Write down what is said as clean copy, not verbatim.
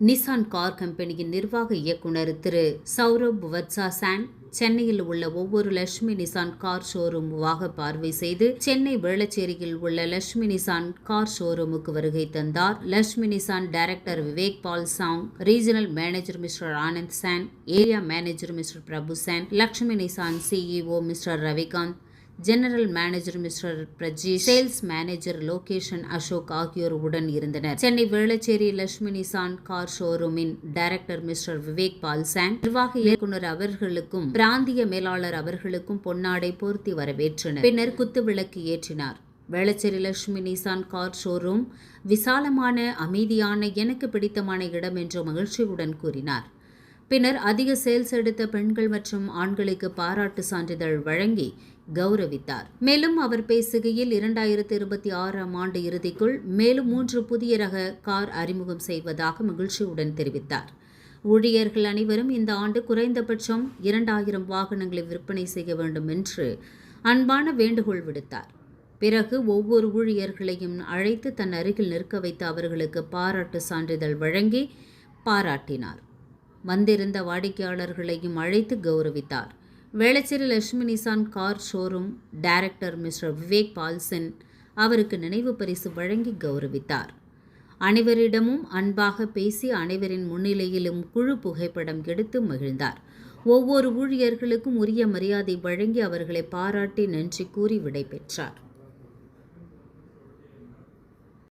Nissan car கம்பெனியின் நிர்வாக இயக்குனர் திரு சௌரப் வத்சாசான் சென்னையில் உள்ள ஒவ்வொரு லட்சுமி நிசான் கார் ஷோரூமாக பார்வை செய்து சென்னை வேளச்சேரியில் உள்ள லட்சுமி நிசான் கார் ஷோரூமுக்கு வருகை தந்தார். லட்சுமி நிசான் டைரக்டர் விவேக் பால் சாங், ரீஜனல் மேனேஜர் மிஸ்டர் ஆனந்த் சான், ஏரியா மேனேஜர் மிஸ்டர் பிரபு சான், Lakshmi Nissan CEO mister Ravikanth, general manager mister Prajeesh, sales manager location Ashok ஆகியோர் உடன் இருந்தனர். சென்னை வேளச்சேரி லட்சுமி நிசான் கார் ஷோரூமின் டைரக்டர் மிஸ்டர் விவேக் பால் சாங், நிர்வாக இயக்குனர் அவர்களுக்கும் பிராந்திய மேலாளர் அவர்களுக்கும் பொன்னாடை போர்த்தி வரவேற்றனர். பின்னர் குத்துவிளக்கு ஏற்றினார். Velachery Lakshmi Nissan car showroom விசாலமான, அமைதியான, எனக்கு பிடித்தமான இடம் என்று மகிழ்ச்சியுடன் கூறினார். பின்னர் அதிக சேல்ஸ் எடுத்த பெண்கள் மற்றும் ஆண்களுக்கு பாராட்டு சான்றிதழ் வழங்கி கௌரவித்தார். மேலும் அவர் பேசுகையில் 2026ஆம் ஆண்டு இறுதிக்குள் மேலும் 3 புதிய ரக கார் அறிமுகம் செய்வதாக மகிழ்ச்சியுடன் தெரிவித்தார். ஊழியர்கள் அனைவரும் இந்த ஆண்டு குறைந்தபட்சம் 2000 வாகனங்களை விற்பனை செய்ய வேண்டும் என்று அன்பான வேண்டுகோள் விடுத்தார். பிறகு ஒவ்வொரு ஊழியர்களையும் அழைத்து தன் அருகில் நிற்க வைத்து அவர்களுக்கு பாராட்டு சான்றிதழ் வழங்கி பாராட்டினார். வந்திருந்த வாடிக்கையாளர்களையும் அழைத்து கௌரவித்தார். Velachery Lakshmi Nissan car showroom director mister Vivek பால்சன் அவருக்கு நினைவு பரிசு வழங்கி கௌரவித்தார். அனைவரிடமும் அன்பாக பேசி அனைவரின் முன்னிலையிலும் குழு புகைப்படம் எடுத்து மகிழ்ந்தார். ஒவ்வொரு ஊழியர்களுக்கும் உரிய மரியாதை வழங்கி அவர்களை பாராட்டி நன்றி கூறி விடைபெற்றார்.